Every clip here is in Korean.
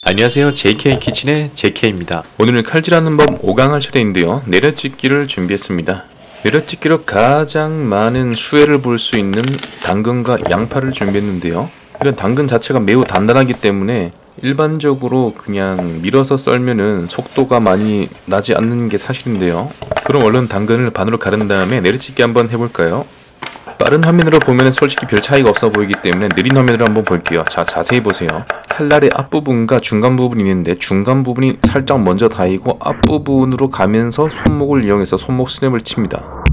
안녕하세요. JK키친의 JK입니다. 오늘은 칼질하는 법 5강할 차례인데요. 내려찍기를 준비했습니다. 내려찍기로 가장 많은 수혜를 볼 수 있는 당근과 양파를 준비했는데요. 이런 당근 자체가 매우 단단하기 때문에 일반적으로 그냥 밀어서 썰면은 속도가 많이 나지 않는 게 사실인데요. 그럼 얼른 당근을 반으로 가른 다음에 내려찍기 한번 해볼까요? 빠른 화면으로 보면 솔직히 별 차이가 없어 보이기 때문에 느린 화면으로 한번 볼게요. 자, 자세히 보세요. 칼날의 앞부분과 중간 부분이 있는데 중간 부분이 살짝 먼저 닿이고 앞부분으로 가면서 손목을 이용해서 손목 스냅을 칩니다.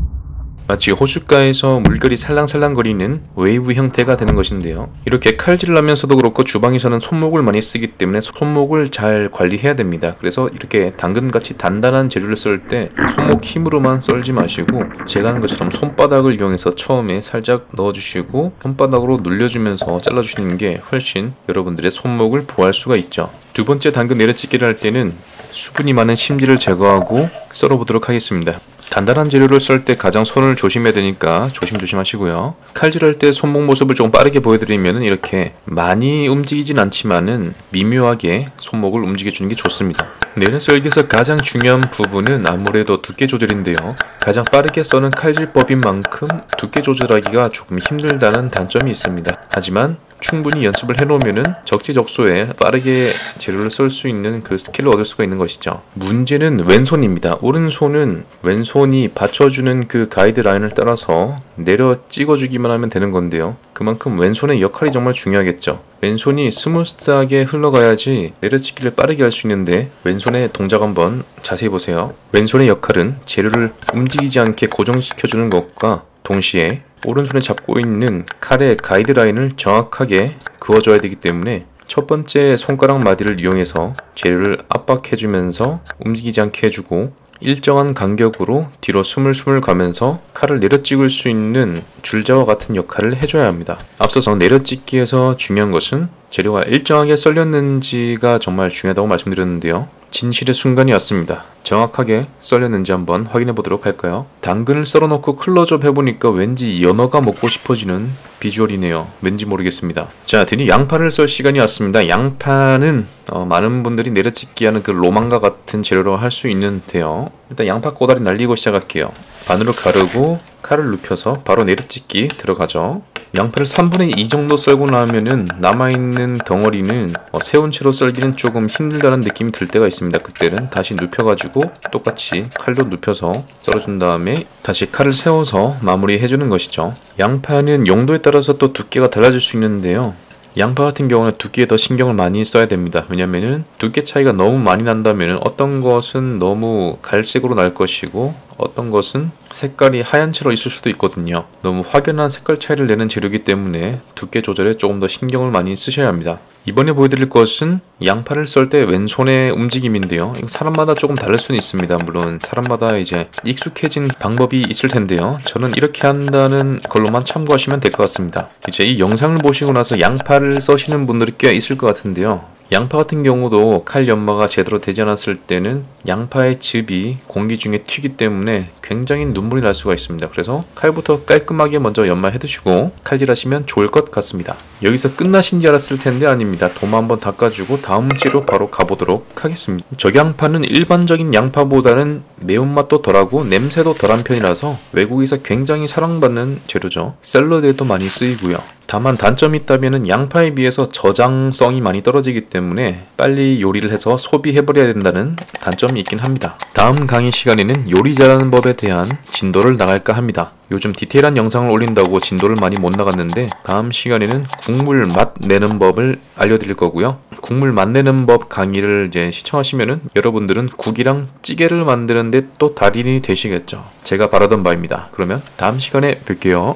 마치 호숫가에서 물결이 살랑살랑거리는 웨이브 형태가 되는 것인데요. 이렇게 칼질을 하면서도 그렇고 주방에서는 손목을 많이 쓰기 때문에 손목을 잘 관리해야 됩니다. 그래서 이렇게 당근같이 단단한 재료를 썰 때 손목 힘으로만 썰지 마시고 제가 하는 것처럼 손바닥을 이용해서 처음에 살짝 넣어주시고 손바닥으로 눌려주면서 잘라주시는 게 훨씬 여러분들의 손목을 보호할 수가 있죠. 두 번째 당근 내려찍기를 할 때는 수분이 많은 심지를 제거하고 썰어보도록 하겠습니다. 단단한 재료를 썰 때 가장 손을 조심해야 되니까 조심조심 하시고요. 칼질할 때 손목 모습을 조금 빠르게 보여드리면 이렇게 많이 움직이진 않지만은 미묘하게 손목을 움직여주는 게 좋습니다. 내려 썰기에서 가장 중요한 부분은 아무래도 두께 조절인데요. 가장 빠르게 써는 칼질법인 만큼 두께 조절하기가 조금 힘들다는 단점이 있습니다. 하지만 충분히 연습을 해놓으면은 적재적소에 빠르게 재료를 썰 수 있는 그 스킬을 얻을 수가 있는 것이죠. 문제는 왼손입니다. 오른손은 왼손이 받쳐주는 그 가이드라인을 따라서 내려 찍어주기만 하면 되는 건데요. 그만큼 왼손의 역할이 정말 중요하겠죠. 왼손이 스무스하게 흘러가야지 내려찍기를 빠르게 할 수 있는데 왼손의 동작 한번 자세히 보세요. 왼손의 역할은 재료를 움직이지 않게 고정시켜주는 것과 동시에 오른손에 잡고 있는 칼의 가이드라인을 정확하게 그어줘야 되기 때문에 첫 번째 손가락 마디를 이용해서 재료를 압박해주면서 움직이지 않게 해주고 일정한 간격으로 뒤로 스물스물 가면서 칼을 내려찍을 수 있는 줄자와 같은 역할을 해줘야 합니다. 앞서서 내려찍기에서 중요한 것은 재료가 일정하게 썰렸는지가 정말 중요하다고 말씀드렸는데요. 진실의 순간이 왔습니다. 정확하게 썰렸는지 한번 확인해 보도록 할까요? 당근을 썰어놓고 클로즈업 해보니까 왠지 연어가 먹고 싶어지는 비주얼이네요. 왠지 모르겠습니다. 자, 드디어 양파를 썰 시간이 왔습니다. 양파는 많은 분들이 내려찍기 하는 그 로망과 같은 재료로 할 수 있는데요. 일단 양파 꼬다리 날리고 시작할게요. 반으로 가르고 칼을 눕혀서 바로 내려찍기 들어가죠. 양파를 3분의 2 정도 썰고 나면은 남아있는 덩어리는 세운 채로 썰기는 조금 힘들다는 느낌이 들 때가 있습니다. 그때는 다시 눕혀가지고 똑같이 칼로 눕혀서 썰어준 다음에 다시 칼을 세워서 마무리해주는 것이죠. 양파는 용도에 따라서 또 두께가 달라질 수 있는데요. 양파 같은 경우는 두께에 더 신경을 많이 써야 됩니다. 왜냐면은 두께 차이가 너무 많이 난다면 어떤 것은 너무 갈색으로 날 것이고 어떤 것은 색깔이 하얀 채로 있을 수도 있거든요. 너무 확연한 색깔 차이를 내는 재료이기 때문에 두께 조절에 조금 더 신경을 많이 쓰셔야 합니다. 이번에 보여드릴 것은 양파를 썰 때 왼손의 움직임인데요. 이거 사람마다 조금 다를 수는 있습니다. 물론 사람마다 이제 익숙해진 방법이 있을 텐데요. 저는 이렇게 한다는 걸로만 참고하시면 될 것 같습니다. 이제 이 영상을 보시고 나서 양파를 써시는 분들이 꽤 있을 것 같은데요. 양파 같은 경우도 칼 연마가 제대로 되지 않았을 때는 양파의 즙이 공기 중에 튀기 때문에 굉장히 눈물이 날 수가 있습니다. 그래서 칼부터 깔끔하게 먼저 연마해 두시고 칼질하시면 좋을 것 같습니다. 여기서 끝나신 줄 알았을 텐데 아닙니다. 도마 한번 닦아주고 다음 재료 바로 가보도록 하겠습니다. 적양파는 일반적인 양파보다는 매운맛도 덜하고 냄새도 덜한 편이라서 외국에서 굉장히 사랑받는 재료죠. 샐러드에도 많이 쓰이고요. 다만 단점이 있다면 양파에 비해서 저장성이 많이 떨어지기 때문에 빨리 요리를 해서 소비해버려야 된다는 단점이 있긴 합니다. 다음 강의 시간에는 요리 잘하는 법에 대한 진도를 나갈까 합니다. 요즘 디테일한 영상을 올린다고 진도를 많이 못 나갔는데 다음 시간에는 국물 맛 내는 법을 알려드릴 거고요. 국물 맛 내는 법 강의를 이제 시청하시면은 여러분들은 국이랑 찌개를 만드는데 또 달인이 되시겠죠. 제가 바라던 바입니다. 그러면 다음 시간에 뵐게요.